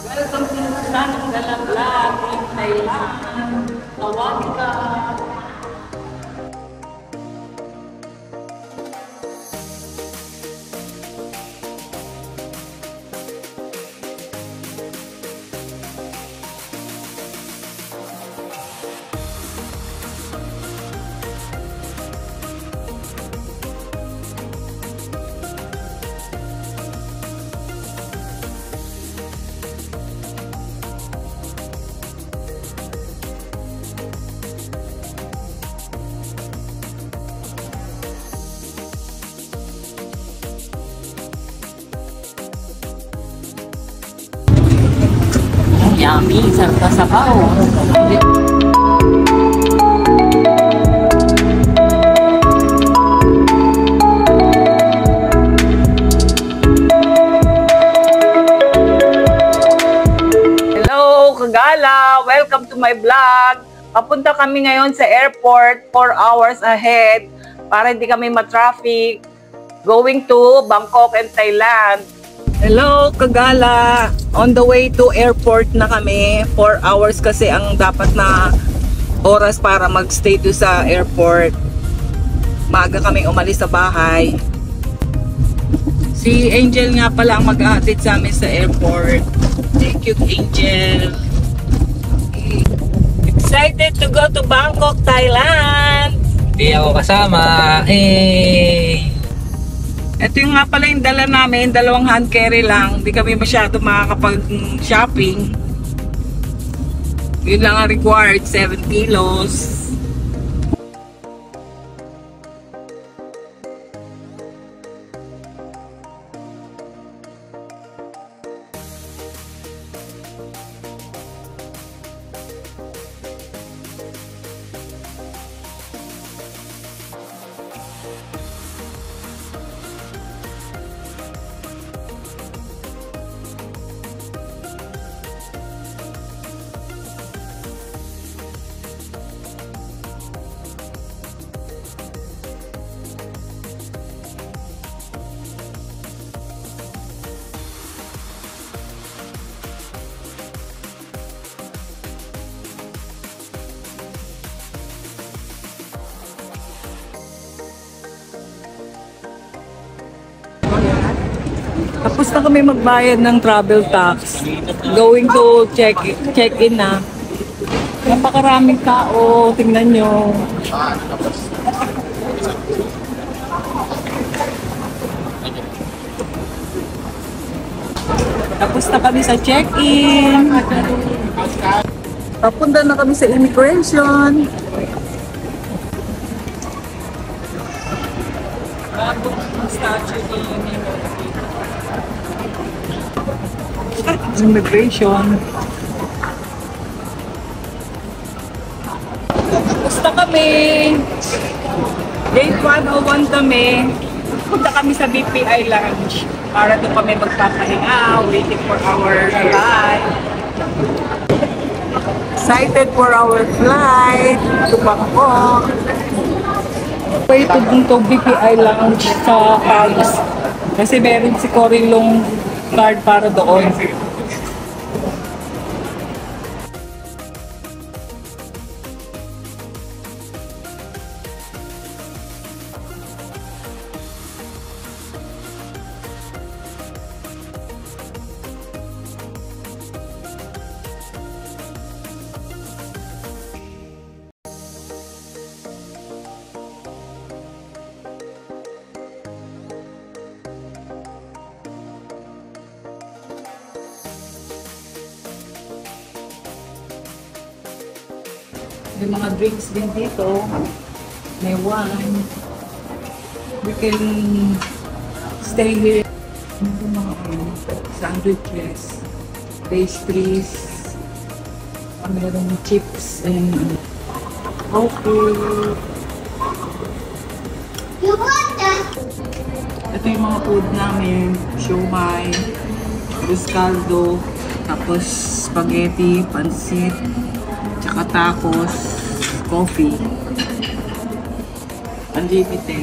Welcome to Sanang Galanglang in Thailand. Tawagin ka. Yummy, sarap na sabaw. Hello, Kagala! Welcome to my vlog. Papunta kami ngayon sa airport 4 hours ahead para hindi kami ma-traffic. Going to Bangkok and Thailand. Hello, Kagala! On the way to airport na kami. 4 hours kasi ang dapat na oras para magstay do sa airport. Maaga kaming umalis sa bahay. Si Angel nga pala ang mag-ahatid sa amin sa airport. Thank you, Angel. Excited to go to Bangkok, Thailand! Hindi ako kasama. Ito yung nga pala yung dala namin, 2 hand carry lang. Hindi kami masyado makakapag-shopping. Yun lang ang required, 7 kilos. Tapos na kami magbayad ng travel tax. Going to check-in na. Napakaraming tao. Tingnan nyo. Tapos na kami sa check-in. Papunta na kami sa immigration. Immigration. Basta kami. Gate 101 kami. Punta kami sa BPI Lounge. Para doon kami magpapahinga. Waiting for our flight. Excited for our flight to Bangkok. Wait to BPI Lounge sa Paris. Kasi meron si Corilong card para doon. May mga drinks din dito. May wine. We can stay here. Ito mga sandwiches, pastries, mayroong chips and coffee. Ito yung mga food namin. Siomai, buscaldo, tapos spaghetti, pansit, tsaka tacos, coffee. Unlimited.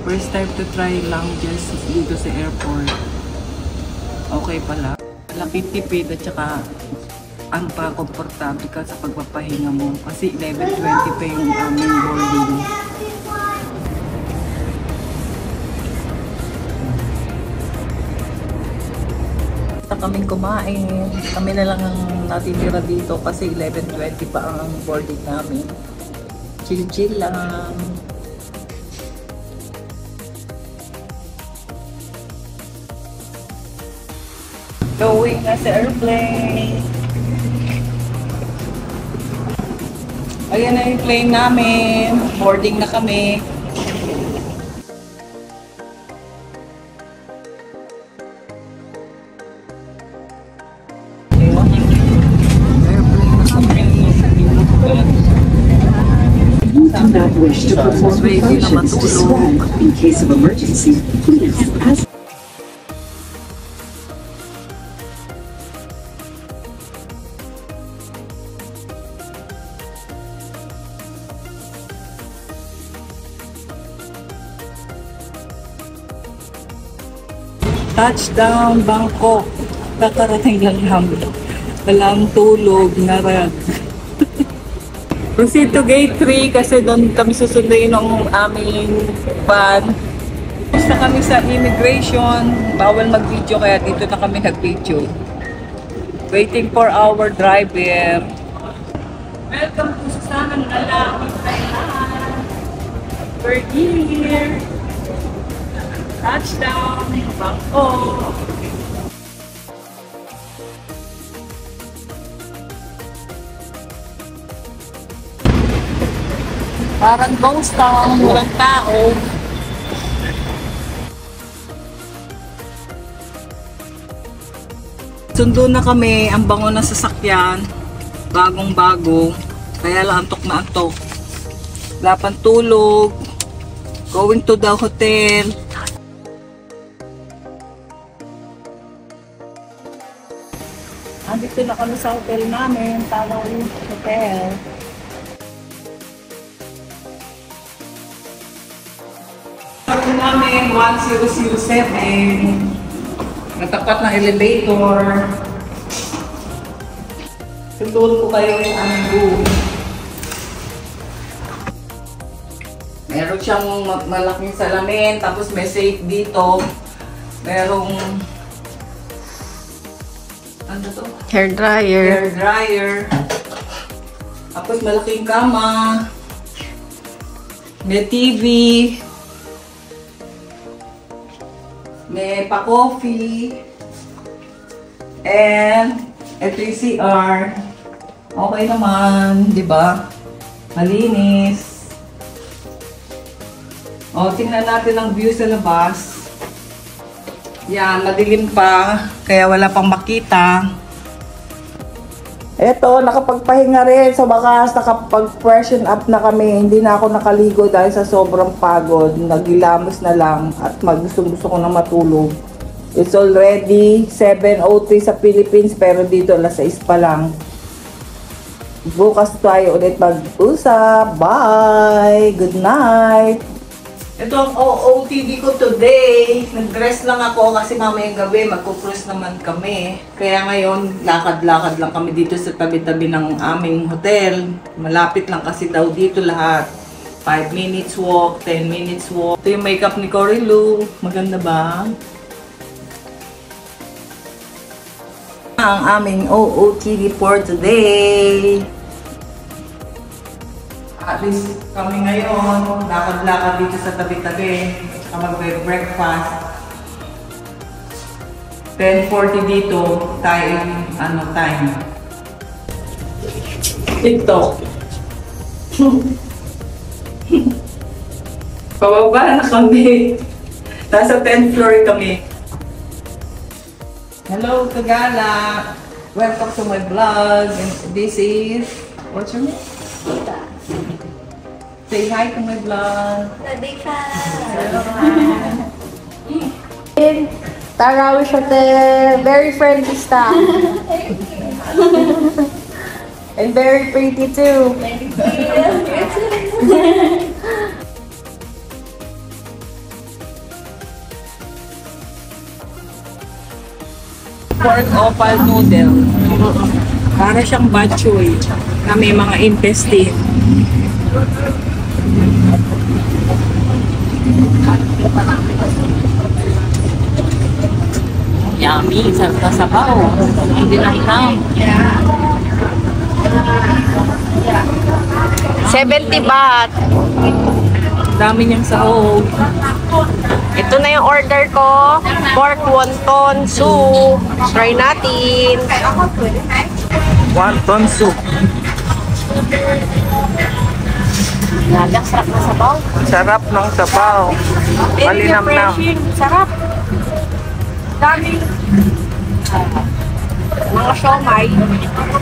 First time to try lounges dito sa airport. Okay pala. Laki tipid at saka ang pa-komportable ka sa pagpapahinga mo. Kasi 11:20 pa yung aming boarding. Kaming kumain. Kami na lang ang natitira dito kasi 11:20 pa ang boarding namin. Chill-chill lang. Going na sa airplane. Ayan na yung plane namin. Boarding na kami. Do not wish to perform functions described in case of emergency. Please ask. Touchdown, Bangkok. Kakarating lang namin. Walang tulog, narag. Proceed to gate 3 kasi doon kami susunduin ng aming van. Tapos na kami sa immigration. Bawal mag-video kaya dito na kami nag-video. Waiting for our driver. Welcome to Susanang Alam, Thailand. We're here. Touchdown, Bangkok. Parang ghost town, walang tao. Sundo na kami, ang bango ng sasakyan. Bagong-bago. Kaya lang antok na antok. Wala pang tulog. Going to the hotel. Andito na kami sa hotel namin, Tanaw Hotel. Hotel namin, 1007. Natapat ng elevator. Sunduan ko kayo yung aming room. Meron siyang malaking salamin, tapos may safe dito. Merong ano to? Hair dryer. Hair dryer. Tapos malaking kama. May TV. May pa-coffee. And ito yung CR. Okay naman, di ba? Malinis. O, tingnan natin ang view sa labas. Yan, madilim pa, kaya wala pang makita. Eto, nakapagpahinga rin sa wakas, nakapag-freshen up na kami. Hindi na ako nakaligo dahil sa sobrang pagod. Nagilamos na lang at gusto ko na matulog. It's already 7:03 sa Philippines pero dito alas 6 pa lang. Bukas tayo ulit mag-usap. Bye! Good night! Ito ang OOTD ko today. Nag-dress lang ako kasi mamayang gabi magpo-cruise naman kami. Kaya ngayon, lakad-lakad lang kami dito sa tabi-tabi ng aming hotel. Malapit lang kasi daw dito lahat. 5 minutes walk, 10 minutes walk. Ito yung makeup ni Cory Lou. Maganda ba? Ang aming OOTD for today. At least kami ngayon, lakad-lakad dito sa tabi-tabi, mag-breakfast. 10:40 dito, time, time? TikTok. Pababa na kami. Nasa 10th floor kami. Hello, Tagala. Welcome to my vlog. And this is, what's your name? Say hi to my vlog. Tarawish Hotel, very friendly staff. And very pretty too. Thank you. pork opal noodle. Para siyang bok choy na may mga intestine. Yummy, sarap na sabaw. Hindi na ham. 70 baht. Dami niyang sahog. Ito na yung order ko. Pork wonton soup. Try natin. Wonton soup. Lagang sarap na sabaw. Sarap ng sabaw. Malinamnam. Sarap. Daming mga siomay.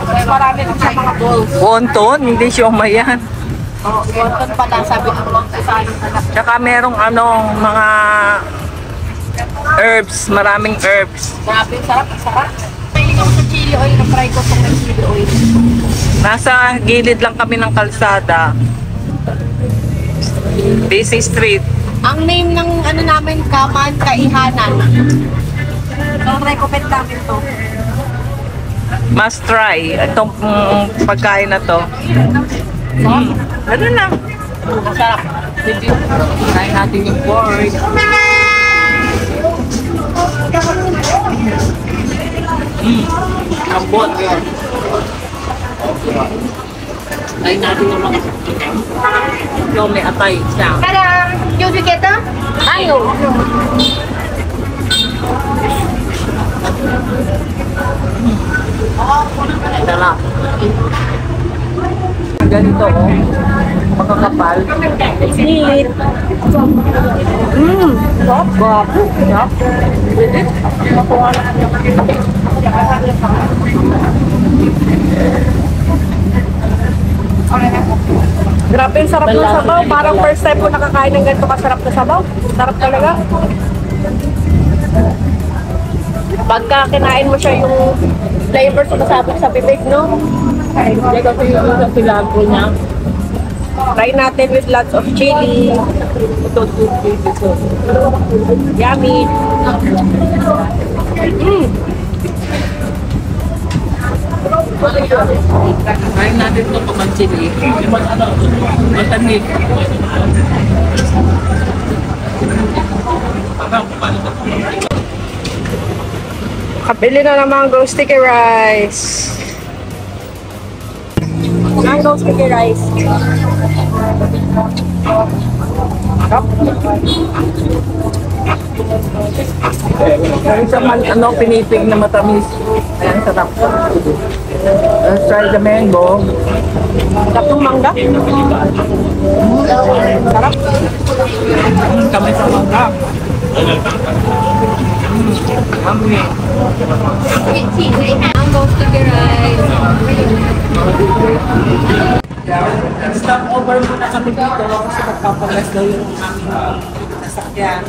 Mas marami lang sa mga bowls. Wonton, hindi siomay yan. Oh, wonton pala, sabi ng mga sa anak. Tsaka merong mga herbs, maraming herbs. Grabe, sarap, sarap. Pailing ako sa chili oil, na-fry ko itong may chili oil. Nasa gilid lang kami ng kalsada. Busy street. Ang name ng ano namin, Kaman Kaihanan. So, recommend namin to. Must try itong pagkain na to. Ano lang. Masarap. Try natin yung pork. Ambot. Try natin yung mga ito may atay siya. Kadang, yung biketa? Ayo. Dala. Ganito oh. Makakapal. Sweet. Sarap. Gwapo. Sarap. Grabe yung sarap ng sabaw. Parang first time ko nakakain ng ganito kasarap na sabaw. Sarap talaga. Pagka kinain mo siya yung flavor sumasabog sa bibig, no? Hindi kasi yung sa pilago niya. Try natin with lots of chili. Ito, ito. Yummy. Try natin ito pamansili. Matamig. Kabili na ng mango sticky rice. Mango sticky rice. Isa man, pinipig na matamis. Ayan, sarap. Let's try the mango. Sarap ng mangga. Sarap. Kami sa mangga. Yummy. Mango sticky rice. Stop over muna kami dito kasi magpapagas daw yung aming nasakyan.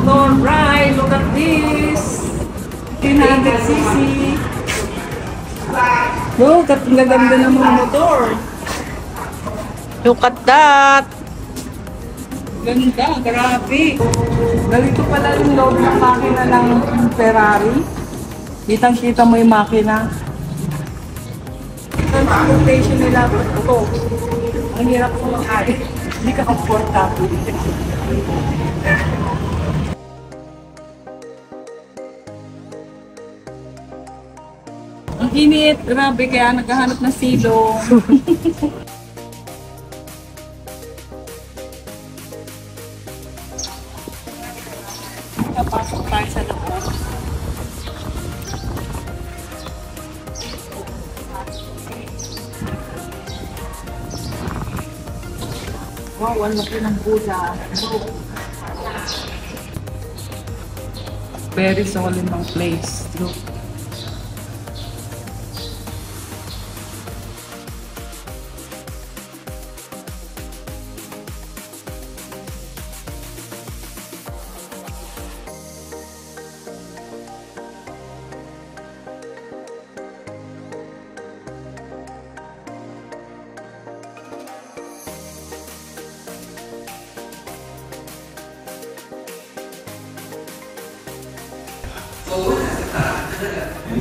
Alright, look at this! 300cc! Look at ang gaganda ng mga motor! Look at that. Ganda, grabe! Ganito pala yung loob ng makina ng Ferrari. Kitang-kita mo yung makina. Transportation nila ito. Ang hirap ko makain. Hindi ka comfortable. Ang init, grabe, kaya naghahanap ng silong. Napasok tayo sa loob. Wow, ang laki ng Buddha. Very solemn ang place. Look.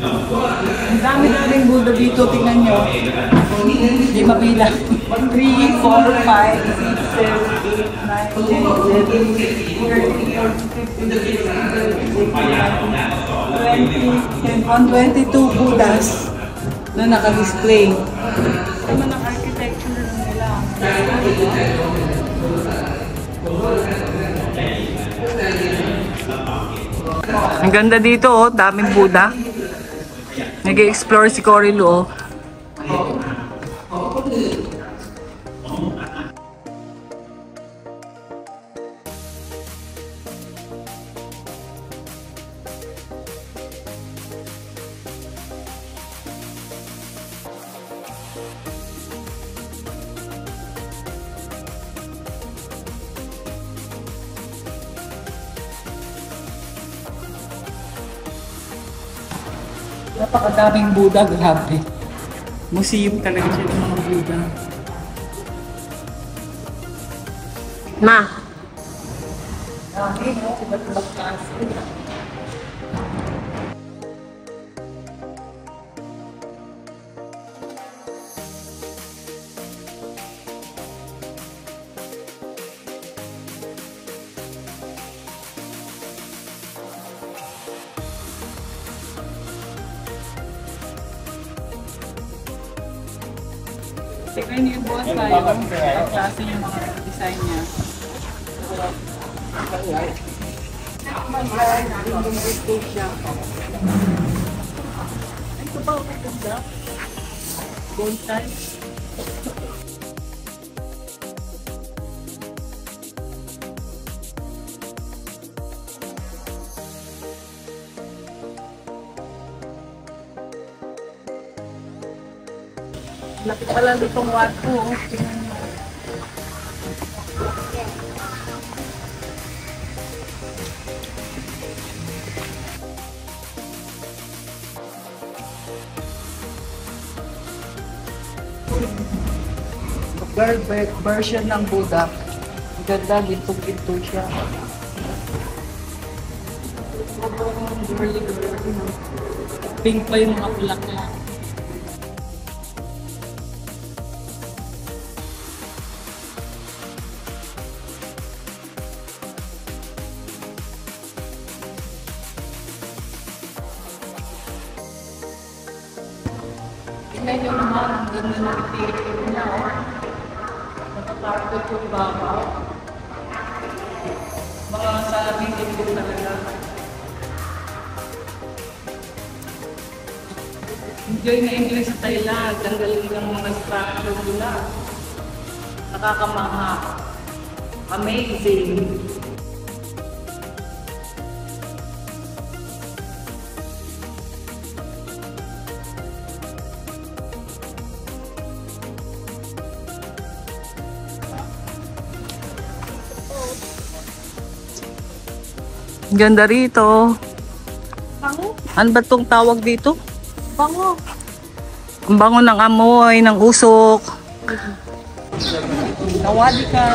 Ang dami-daming Buddha dito, tingnan nyo. Hindi mabilang. 3, 4, 5, 6, 7, 8, 9, 10, 11, 12, 13, 14, 15, 16, 17, 18, 19, 20, 122 Buddhas na naka-display. Naman ang architecture na nila. Ang ganda dito, oh. Daming Buddha. Nag-explore si Cory Lu, oh. Napakadaming Buddha, grabe. Museum talaga siya ng mga Buddha. Ma, Dami, no? Iba't-ibang klase. Tignan niyo yung buwan tayo. Ang klase yung mga design niya. Ito ba ang maganda? Gold type. Lapit pala itong wato. Girl version ng Buddha. Ang ganda, gintong-ginto siya. Pink pa yung mga kulak niya. Tingnan nyo naman, ang ganda ng itigil niya, oh. Natatakot yung baba. Mga salabing ito talaga. Enjoy na enjoy sa Thailand. Ang galing ng mga structure nila. Nakakamaha. Amazing. Ganda rito. bango. Ano ba itong tawag dito? Bango. Ang bango ng amoy, ng usok. Nawali ka.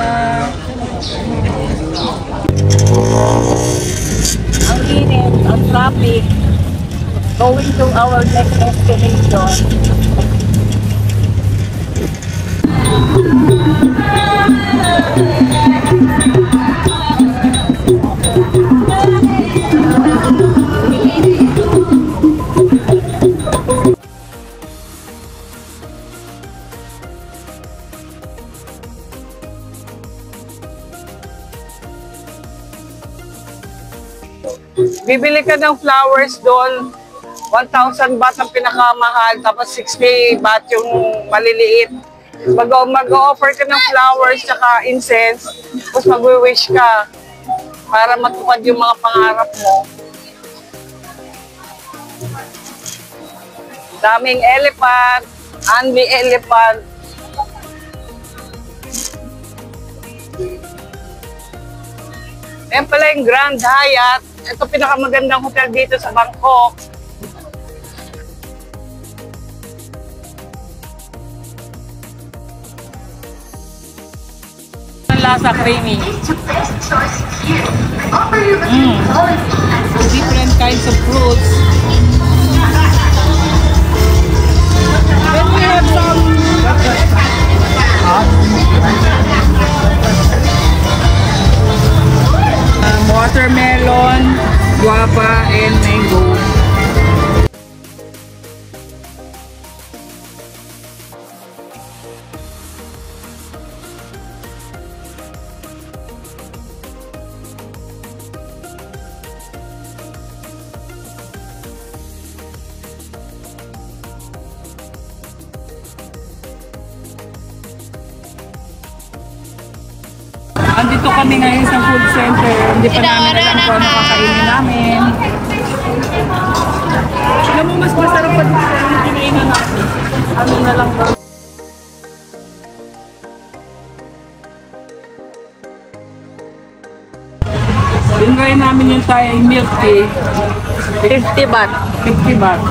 Ang init, ang traffic. Going to our next destination. Bibili ka ng flowers doon, 1,000 baht ang pinakamahal, tapos 60 baht yung maliliit. Mag-offer ka ng flowers tsaka incense, tapos mag-wish ka para matupad yung mga pangarap mo. Daming elephant, Anli elephant. Ayan pala yung Grand Hyatt. Ito pinakamagandang hotel dito sa Bangkok. Ang lasa, creamy. Different kinds of fruits. have some? Watermelon, guava, and mango. Andito kami ngayon sa food center. Hindi pa namin alam kung ano kakainin namin. Alam mo, mas masarap pa dito sa kinainan natin. Ano na lang ba? Binigay namin yung Thai milk tea. 50 baht. 50 baht.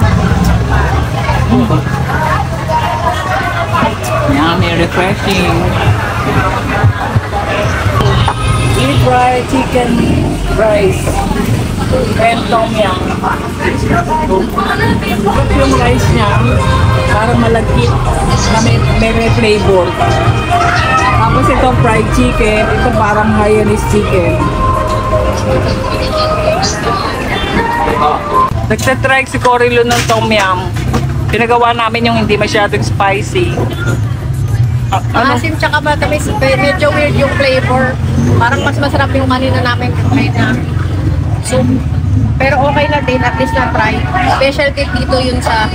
Yummy, refreshing. Deep fried chicken rice and tom yum. Ito yung rice niya, parang malagkit na may flavor. Tapos ito fried chicken, ito parang Hainanese chicken. Nagtatry si Corilo ng tom yum. Pinagawa namin yung hindi masyadong spicy. Asim tsaka matamis, medyo weird yung flavor. Parang mas masarap yung kanina namin kumain na soup. Pero okay na din, at least na-try. Specialty dito yun sa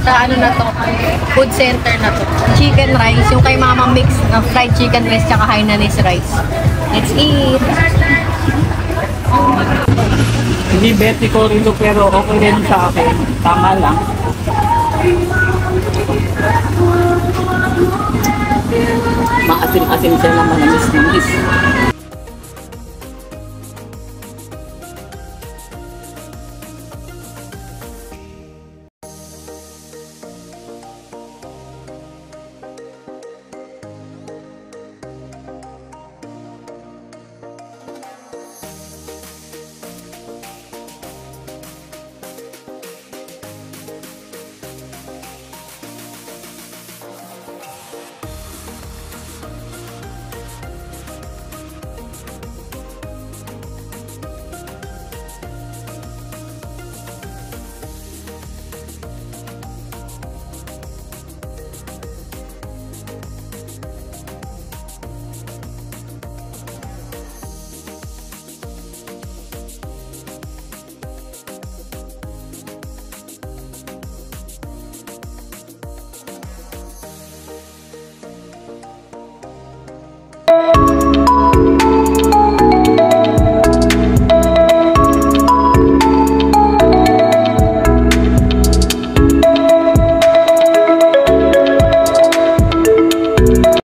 ano na to, food center na to. Chicken rice, yung kay mama mix na fried chicken rice tsaka Hainanese rice. Let's eat! Hindi bet ni Corilo pero okay rin sa akin. Tama lang. Maasim-asim siya naman, namis-namis.